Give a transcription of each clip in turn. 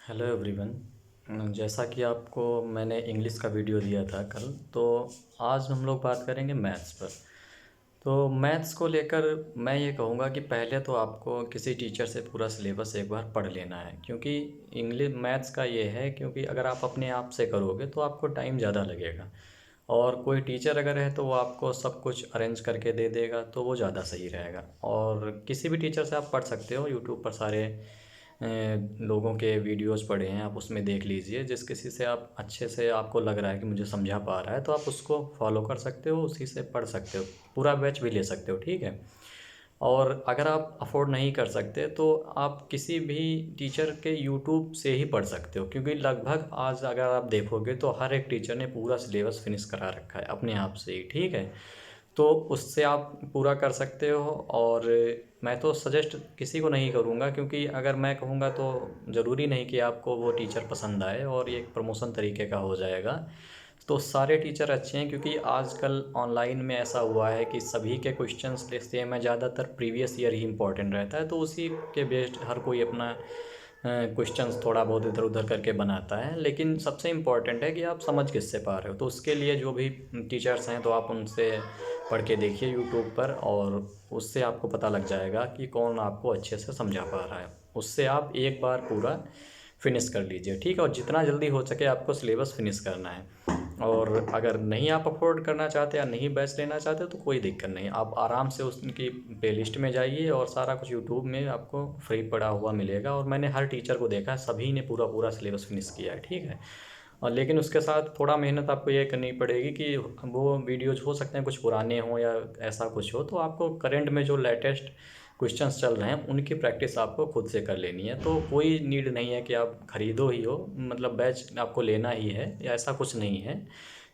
Hello everyone. जैसा कि आपको मैंने इंग्लिश का वीडियो दिया था कल, तो आज हम लोग बात करेंगे मैथ्स पर। तो मैथ्स को लेकर मैं ये कहूँगा कि पहले तो आपको किसी टीचर से पूरा सिलेबस एक बार पढ़ लेना है, क्योंकि इंग्लिश मैथ्स का ये है, क्योंकि अगर आप अपने आप से करोगे तो आपको टाइम ज़्यादा लगेगा, और कोई टीचर अगर है तो वो आपको सब कुछ अरेंज करके दे देगा, तो वो ज़्यादा सही रहेगा। और किसी भी टीचर से आप पढ़ सकते हो, यूट्यूब पर सारे लोगों के वीडियोस पड़े हैं, आप उसमें देख लीजिए। जिस किसी से आप अच्छे से आपको लग रहा है कि मुझे समझा पा रहा है, तो आप उसको फॉलो कर सकते हो, उसी से पढ़ सकते हो, पूरा बैच भी ले सकते हो, ठीक है। और अगर आप अफोर्ड नहीं कर सकते तो आप किसी भी टीचर के यूट्यूब से ही पढ़ सकते हो, क्योंकि लगभग आज अगर आप देखोगे तो हर एक टीचर ने पूरा सिलेबस फिनिश करा रखा है अपने आप से ही, ठीक है। तो उससे आप पूरा कर सकते हो। और मैं तो सजेस्ट किसी को नहीं करूँगा, क्योंकि अगर मैं कहूँगा तो ज़रूरी नहीं कि आपको वो टीचर पसंद आए और ये एक प्रमोशन तरीके का हो जाएगा। तो सारे टीचर अच्छे हैं, क्योंकि आजकल ऑनलाइन में ऐसा हुआ है कि सभी के क्वेश्चंस सेम है, ज़्यादातर प्रीवियस ईयर ही इम्पोर्टेंट रहता है, तो उसी के बेस्ड हर कोई अपना क्वेश्चंस थोड़ा बहुत इधर उधर करके बनाता है। लेकिन सबसे इम्पॉर्टेंट है कि आप समझ किससे पा रहे हो, तो उसके लिए जो भी टीचर्स हैं तो आप उनसे पढ़ के देखिए यूट्यूब पर, और उससे आपको पता लग जाएगा कि कौन आपको अच्छे से समझा पा रहा है। उससे आप एक बार पूरा फिनिश कर लीजिए, ठीक है। और जितना जल्दी हो सके आपको सिलेबस फिनिश करना है। और अगर नहीं आप अफोर्ड करना चाहते या नहीं बैच लेना चाहते तो कोई दिक्कत नहीं, आप आराम से उसकी प्लेलिस्ट में जाइए, और सारा कुछ यूट्यूब में आपको फ्री पड़ा हुआ मिलेगा। और मैंने हर टीचर को देखा है, सभी ने पूरा पूरा सिलेबस फिनिश किया है, ठीक है। और लेकिन उसके साथ थोड़ा मेहनत आपको ये करनी पड़ेगी कि वो वीडियोज हो सकते हैं कुछ पुराने हों या ऐसा कुछ हो, तो आपको करंट में जो लेटेस्ट क्वेश्चंस चल रहे हैं उनकी प्रैक्टिस आपको खुद से कर लेनी है। तो कोई नीड नहीं है कि आप खरीदो ही हो, मतलब बैच आपको लेना ही है, या ऐसा कुछ नहीं है।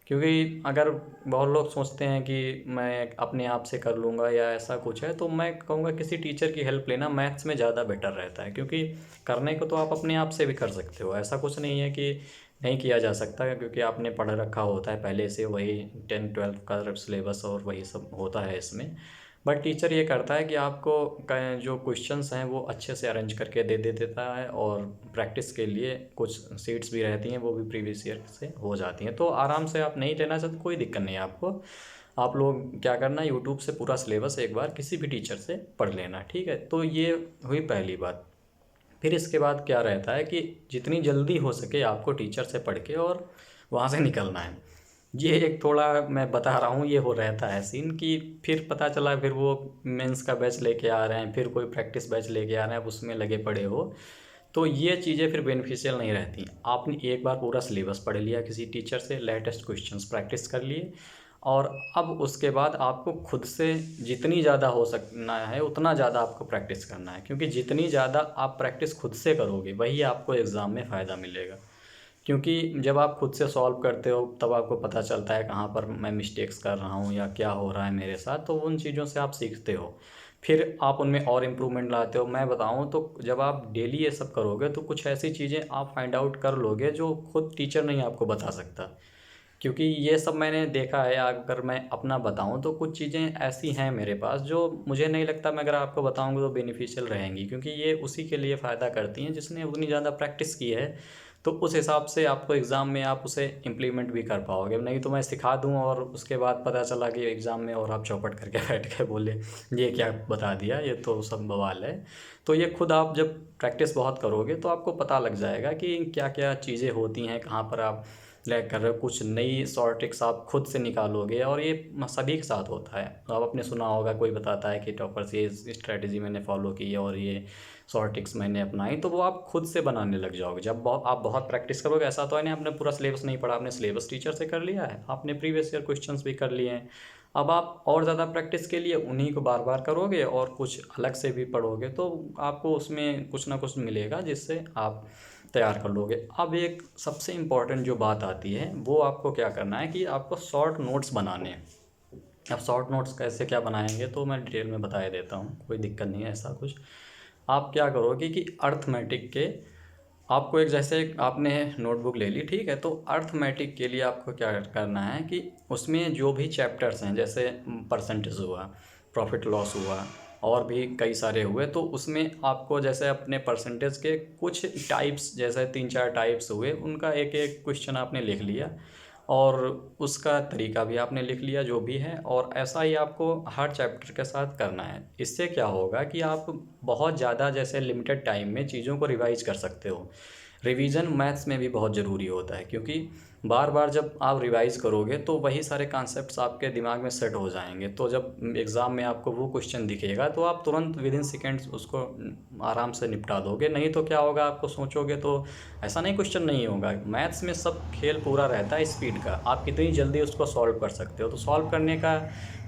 क्योंकि अगर बहुत लोग सोचते हैं कि मैं अपने आप से कर लूँगा या ऐसा कुछ है, तो मैं कहूँगा किसी टीचर की हेल्प लेना मैथ्स में ज़्यादा बेटर रहता है, क्योंकि करने को तो आप अपने आप से भी कर सकते हो, ऐसा कुछ नहीं है कि नहीं किया जा सकता, क्योंकि आपने पढ़ रखा होता है पहले से वही 10-12 का सिलेबस और वही सब होता है इसमें। बट टीचर ये करता है कि आपको जो क्वेश्चंस हैं वो अच्छे से अरेंज करके दे देता है, और प्रैक्टिस के लिए कुछ सीट्स भी रहती हैं, वो भी प्रीवियस ईयर से हो जाती हैं। तो आराम से आप नहीं लेना चाहते कोई दिक्कत नहीं है आपको। आप लोग क्या करना, यूट्यूब से पूरा सिलेबस एक बार किसी भी टीचर से पढ़ लेना, ठीक है। तो ये हुई पहली बात। फिर इसके बाद क्या रहता है कि जितनी जल्दी हो सके आपको टीचर से पढ़ के और वहाँ से निकलना है। ये एक थोड़ा मैं बता रहा हूँ, ये हो रहता है सीन कि फिर पता चला फिर वो मेंस का बैच लेके आ रहे हैं, फिर कोई प्रैक्टिस बैच लेके आ रहे हैं, अब उसमें लगे पड़े हो। तो ये चीज़ें फिर बेनिफिशियल नहीं रहती। आपने एक बार पूरा सिलेबस पढ़ लिया किसी टीचर से, लेटेस्ट क्वेश्चंस प्रैक्टिस कर लिए, और अब उसके बाद आपको खुद से जितनी ज़्यादा हो सकना है उतना ज़्यादा आपको प्रैक्टिस करना है, क्योंकि जितनी ज़्यादा आप प्रैक्टिस खुद से करोगे वही आपको एग्ज़ाम में फ़ायदा मिलेगा। क्योंकि जब आप खुद से सॉल्व करते हो तब आपको पता चलता है कहाँ पर मैं मिस्टेक्स कर रहा हूँ या क्या हो रहा है मेरे साथ, तो उन चीज़ों से आप सीखते हो, फिर आप उनमें और इम्प्रूवमेंट लाते हो। मैं बताऊँ तो जब आप डेली ये सब करोगे तो कुछ ऐसी चीज़ें आप फाइंड आउट कर लोगे जो खुद टीचर नहीं आपको बता सकता। क्योंकि ये सब मैंने देखा है, अगर मैं अपना बताऊँ तो कुछ चीज़ें ऐसी हैं मेरे पास जो मुझे नहीं लगता मैं अगर आपको बताऊँगा तो बेनिफिशियल रहेंगी, क्योंकि ये उसी के लिए फ़ायदा करती हैं जिसने उतनी ज़्यादा प्रैक्टिस की है। तो उस हिसाब से आपको एग्ज़ाम में आप उसे इम्प्लीमेंट भी कर पाओगे। नहीं तो मैं सिखा दूँ और उसके बाद पता चला कि एग्ज़ाम में और आप चौपट करके बैठ के बोले ये क्या बता दिया, ये तो सब बवाल है। तो ये खुद आप जब प्रैक्टिस बहुत करोगे तो आपको पता लग जाएगा कि क्या क्या चीज़ें होती हैं, कहाँ पर आप लैग कर रहे हो, कुछ नई शॉर्ट ट्रिक्स आप खुद से निकालोगे। और ये सभी के साथ होता है, तो आप आपने सुना होगा कोई बताता है कि टॉपर से ये स्ट्रैटेजी मैंने फॉलो की और ये शॉर्ट ट्रिक्स मैंने अपनाई, तो वो आप खुद से बनाने लग जाओगे जब आप बहुत प्रैक्टिस करोगे। ऐसा तो है नहीं आपने पूरा सिलेबस नहीं पढ़ा, आपने सिलेबस टीचर से कर लिया है, आपने प्रीवियस ईयर क्वेश्चंस भी कर लिए हैं। अब आप और ज़्यादा प्रैक्टिस के लिए उन्हीं को बार बार करोगे और कुछ अलग से भी पढ़ोगे, तो आपको उसमें कुछ ना कुछ मिलेगा जिससे आप तैयार कर लोगे। अब एक सबसे इम्पॉर्टेंट जो बात आती है वो आपको क्या करना है कि आपको शॉर्ट नोट्स बनाने हैं। अब शॉर्ट नोट्स कैसे क्या बनाएंगे तो मैं डिटेल में बता देता हूँ, कोई दिक्कत नहीं है ऐसा कुछ। आप क्या करोगे कि अर्थमेटिक के आपको एक जैसे आपने नोटबुक ले ली, ठीक है। तो अर्थमेटिक के लिए आपको क्या करना है कि उसमें जो भी चैप्टर्स हैं, जैसे परसेंटेज हुआ, प्रॉफिट लॉस हुआ, और भी कई सारे हुए। तो उसमें आपको जैसे अपने परसेंटेज के कुछ टाइप्स, जैसे 3-4 टाइप्स हुए, उनका एक एक क्वेश्चन आपने लिख लिया और उसका तरीका भी आपने लिख लिया जो भी है, और ऐसा ही आपको हर चैप्टर के साथ करना है। इससे क्या होगा कि आप बहुत ज़्यादा जैसे लिमिटेड टाइम में चीज़ों को रिवाइज कर सकते हो। रिवीजन मैथ्स में भी बहुत ज़रूरी होता है, क्योंकि बार बार जब आप रिवाइज करोगे तो वही सारे कॉन्सेप्ट्स आपके दिमाग में सेट हो जाएंगे। तो जब एग्ज़ाम में आपको वो क्वेश्चन दिखेगा तो आप तुरंत विद इन सेकेंड्स उसको आराम से निपटा दोगे। नहीं तो क्या होगा, आपको सोचोगे तो ऐसा नहीं क्वेश्चन नहीं होगा। मैथ्स में सब खेल पूरा रहता है स्पीड का, आप कितनी जल्दी उसको सॉल्व कर सकते हो। तो सॉल्व करने का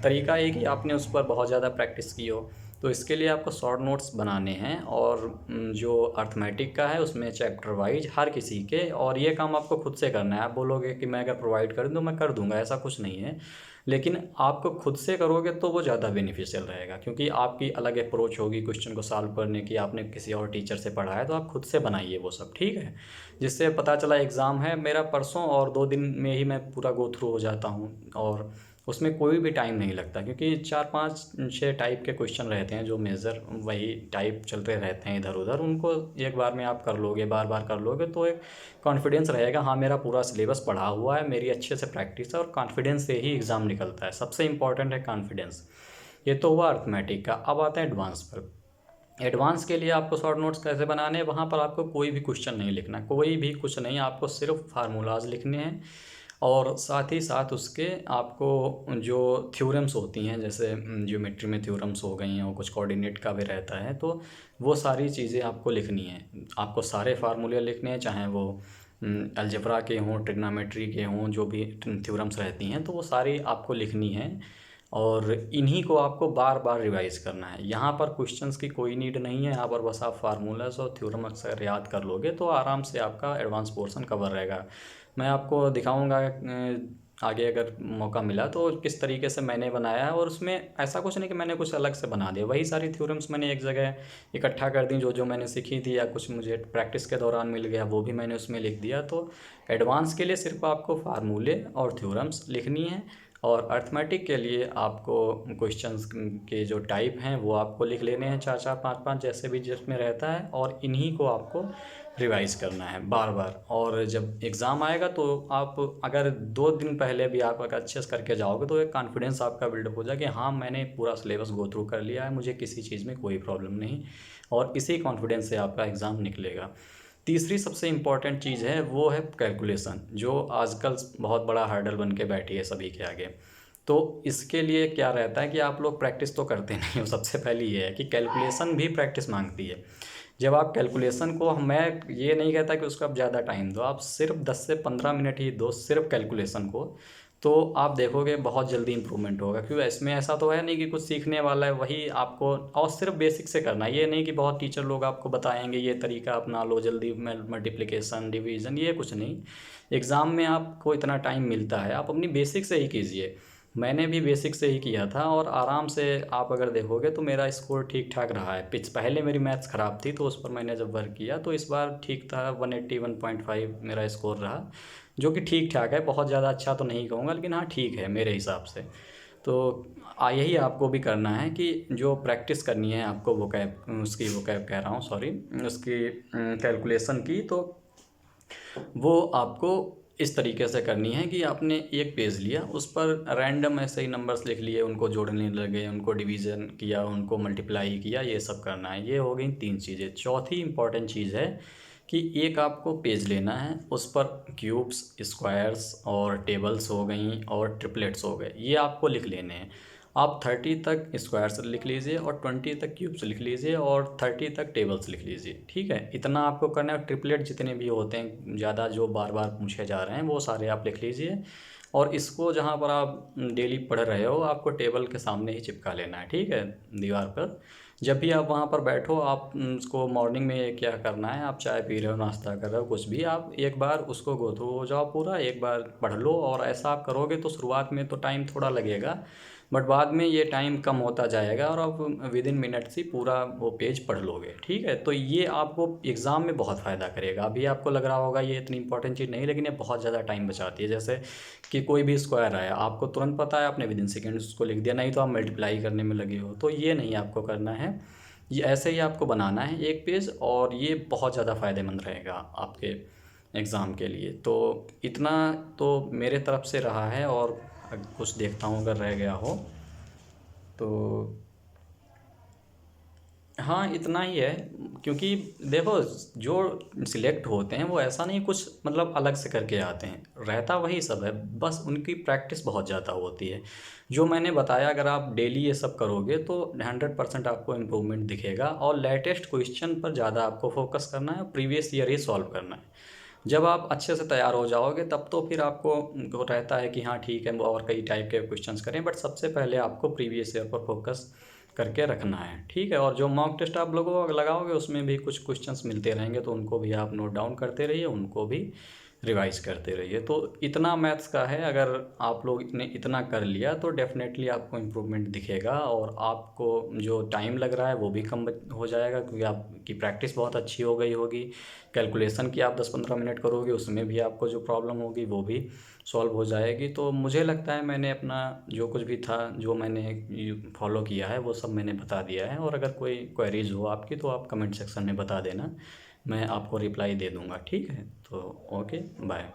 तरीका ये कि आपने उस पर बहुत ज़्यादा प्रैक्टिस की हो। तो इसके लिए आपको शॉर्ट नोट्स बनाने हैं, और जो अर्थमेटिक का है उसमें चैप्टर वाइज हर किसी के, और ये काम आपको खुद से करना है। आप बोलोगे कि मैं अगर प्रोवाइड कर दूँ तो मैं कर दूंगा, ऐसा कुछ नहीं है। लेकिन आपको खुद से करोगे तो वो ज़्यादा बेनिफिशियल रहेगा, क्योंकि आपकी अलग अप्रोच होगी क्वेश्चन को सॉल्व करने की। आपने किसी और टीचर से पढ़ा है तो आप खुद से बनाइए वो सब, ठीक है। जिससे पता चला एग्ज़ाम है मेरा परसों और 2 दिन में ही मैं पूरा गो थ्रू हो जाता हूँ, और उसमें कोई भी टाइम नहीं लगता, क्योंकि 4-5-6 टाइप के क्वेश्चन रहते हैं जो मेजर वही टाइप चलते रहते हैं इधर उधर। उनको एक बार में आप कर लोगे, बार बार कर लोगे तो एक कॉन्फिडेंस रहेगा, हाँ मेरा पूरा सिलेबस पढ़ा हुआ है, मेरी अच्छे से प्रैक्टिस है। और कॉन्फिडेंस से ही एग्ज़ाम निकलता है, सबसे इंपॉर्टेंट है कॉन्फिडेंस। ये तो हुआ अर्थमेटिक का। अब आते हैं एडवांस पर। एडवांस के लिए आपको शॉर्ट नोट्स कैसे बनाने हैं, वहाँ पर आपको कोई भी क्वेश्चन नहीं लिखना, कोई भी कुछ नहीं, आपको सिर्फ फार्मूलाज लिखने हैं। और साथ ही साथ उसके आपको जो थ्योरम्स होती हैं, जैसे ज्योमेट्री में थ्योरम्स हो गई हैं, और कुछ कोऑर्डिनेट का भी रहता है, तो वो सारी चीज़ें आपको लिखनी हैं। आपको सारे फार्मूले लिखने हैं, चाहे वो अलजेब्रा के हों, ट्रिग्नोमेट्री के हों, जो भी थ्योरम्स रहती हैं तो वो सारी आपको लिखनी है। और इन्हीं को आपको बार बार रिवाइज करना है। यहाँ पर क्वेश्चंस की कोई नीड नहीं है, यहाँ पर बस आप फार्मूलाज और थ्योरम अक्सर याद कर लोगे तो आराम से आपका एडवांस पोर्शन कवर रहेगा। मैं आपको दिखाऊंगा आगे अगर मौका मिला तो किस तरीके से मैंने बनाया है। और उसमें ऐसा कुछ नहीं कि मैंने कुछ अलग से बना दिया, वही सारी थ्योरम्स मैंने एक जगह इकट्ठा कर दी, जो जो मैंने सीखी थी या कुछ मुझे प्रैक्टिस के दौरान मिल गया वो भी मैंने उसमें लिख दिया। तो एडवांस के लिए सिर्फ आपको फार्मूले और थ्योरम्स लिखनी है, और अर्थमेटिक के लिए आपको क्वेश्चंस के जो टाइप हैं वो आपको लिख लेने हैं, 4-4 5-5 जैसे भी जिसमें रहता है, और इन्हीं को आपको रिवाइज़ करना है बार बार। और जब एग्ज़ाम आएगा तो आप अगर 2 दिन पहले भी आप अगर अच्छे से करके जाओगे तो एक कॉन्फिडेंस आपका बिल्डअप हो जाए कि हाँ मैंने पूरा सिलेबस गो थ्रू कर लिया है, मुझे किसी चीज़ में कोई प्रॉब्लम नहीं। और इसी कॉन्फिडेंस से आपका एग्ज़ाम निकलेगा। तीसरी सबसे इम्पॉर्टेंट चीज़ है वो है कैलकुलेशन, जो आजकल बहुत बड़ा हर्डल बन के बैठी है सभी के आगे। तो इसके लिए क्या रहता है कि आप लोग प्रैक्टिस तो करते नहीं हो। सबसे पहले ये है कि कैलकुलेशन भी प्रैक्टिस मांगती है। जब आप कैलकुलेशन को, मैं ये नहीं कहता कि उसको आप ज़्यादा टाइम दो, आप सिर्फ 10 से 15 मिनट ही दो सिर्फ कैलकुलेशन को, तो आप देखोगे बहुत जल्दी इंप्रूवमेंट होगा। क्योंकि इसमें ऐसा तो है नहीं कि कुछ सीखने वाला है, वही आपको और सिर्फ बेसिक से करना है। ये नहीं कि बहुत टीचर लोग आपको बताएंगे ये तरीका अपना लो जल्दी, मल्टीप्लिकेशन डिवीज़न, ये कुछ नहीं। एग्ज़ाम में आपको इतना टाइम मिलता है, आप अपनी बेसिक से ही कीजिए। मैंने भी बेसिक से ही किया था, और आराम से आप अगर देखोगे तो मेरा स्कोर ठीक ठाक रहा है। पहले मेरी मैथ्स ख़राब थी तो उस पर मैंने जब वर्क किया तो इस बार ठीक था, 181.5 मेरा स्कोर रहा, जो कि ठीक ठाक है। बहुत ज़्यादा अच्छा तो नहीं कहूँगा, लेकिन हाँ ठीक है मेरे हिसाब से। तो यही आपको भी करना है कि जो प्रैक्टिस करनी है आपको वोकैब कह रहा हूँ, सॉरी, उसकी कैलकुलेशन की, तो वो आपको इस तरीके से करनी है कि आपने एक पेज लिया, उस पर रैंडम ऐसे ही नंबर्स लिख लिए, उनको जोड़ने लगे, उनको डिवीज़न किया, उनको मल्टीप्लाई किया, ये सब करना है। ये हो गई 3 चीज़ें। चौथी इंपॉर्टेंट चीज़ है कि एक आपको पेज लेना है, उस पर क्यूब्स, स्क्वायर्स और टेबल्स हो गई और ट्रिपलेट्स हो गए, ये आपको लिख लेने हैं। आप 30 तक स्क्वायर्स लिख लीजिए, और 20 तक क्यूब्स लिख लीजिए, और 30 तक टेबल्स लिख लीजिए, ठीक है। इतना आपको करना है। ट्रिपलेट जितने भी होते हैं ज़्यादा जो बार बार पूछे जा रहे हैं वो सारे आप लिख लीजिए। और इसको जहाँ पर आप डेली पढ़ रहे हो आपको टेबल के सामने ही चिपका लेना है, ठीक है, दीवार पर। जब भी आप वहाँ पर बैठो, आप उसको मॉर्निंग में क्या करना है, आप चाय पी रहे हो, नाश्ता कर रहे हो, कुछ भी, आप एक बार उसको गो थ्रू हो जाओ पूरा, एक बार पढ़ लो। और ऐसा आप करोगे तो शुरुआत में तो टाइम थोड़ा लगेगा, बट बाद में ये टाइम कम होता जाएगा और आप विद इन मिनट्स ही पूरा वो पेज पढ़ लोगे, ठीक है। तो ये आपको एग्ज़ाम में बहुत फ़ायदा करेगा। अभी आपको लग रहा होगा ये इतनी इंपॉर्टेंट चीज़ नहीं, लेकिन ये बहुत ज़्यादा टाइम बचाती है। जैसे कि कोई भी स्क्वायर आया, आपको तुरंत पता है, आपने विद इन सेकेंड्स उसको लिख दिया, नहीं तो आप मल्टीप्लाई करने में लगे हो, तो ये नहीं आपको करना है। ये ऐसे ही आपको बनाना है एक पेज, और ये बहुत ज़्यादा फ़ायदेमंद रहेगा आपके एग्ज़ाम के लिए। तो इतना तो मेरे तरफ से रहा है, और कुछ देखता हूँ अगर रह गया हो तो। हाँ, इतना ही है, क्योंकि देखो, जो सिलेक्ट होते हैं वो ऐसा नहीं कुछ मतलब अलग से करके आते हैं, रहता वही सब है, बस उनकी प्रैक्टिस बहुत ज़्यादा होती है। जो मैंने बताया, अगर आप डेली ये सब करोगे तो 100% आपको इम्प्रूवमेंट दिखेगा। और लेटेस्ट क्वेश्चन पर ज़्यादा आपको फोकस करना है, प्रीवियस ईयर ही सॉल्व करना है। जब आप अच्छे से तैयार हो जाओगे तब तो फिर आपको वो रहता है कि हाँ ठीक है, और कई टाइप के क्वेश्चंस करें, बट सबसे पहले आपको प्रीवियस ईयर पर फोकस करके रखना है, ठीक है। और जो मॉक टेस्ट आप लोगों लगाओगे उसमें भी कुछ क्वेश्चंस मिलते रहेंगे, तो उनको भी आप नोट डाउन करते रहिए, उनको भी रिवाइज करते रहिए। तो इतना मैथ्स का है, अगर आप लोग इतने इतना कर लिया तो डेफिनेटली आपको इम्प्रूवमेंट दिखेगा, और आपको जो टाइम लग रहा है वो भी कम हो जाएगा, क्योंकि आपकी प्रैक्टिस बहुत अच्छी हो गई होगी। कैलकुलेशन की आप 10-15 मिनट करोगे, उसमें भी आपको जो प्रॉब्लम होगी वो भी सॉल्व हो जाएगी। तो मुझे लगता है मैंने अपना जो कुछ भी था, जो मैंने फॉलो किया है, वो सब मैंने बता दिया है। और अगर कोई क्वेरीज हो आपकी तो आप कमेंट सेक्शन में बता देना, मैं आपको रिप्लाई दे दूँगा, ठीक है। तो ओके, बाय।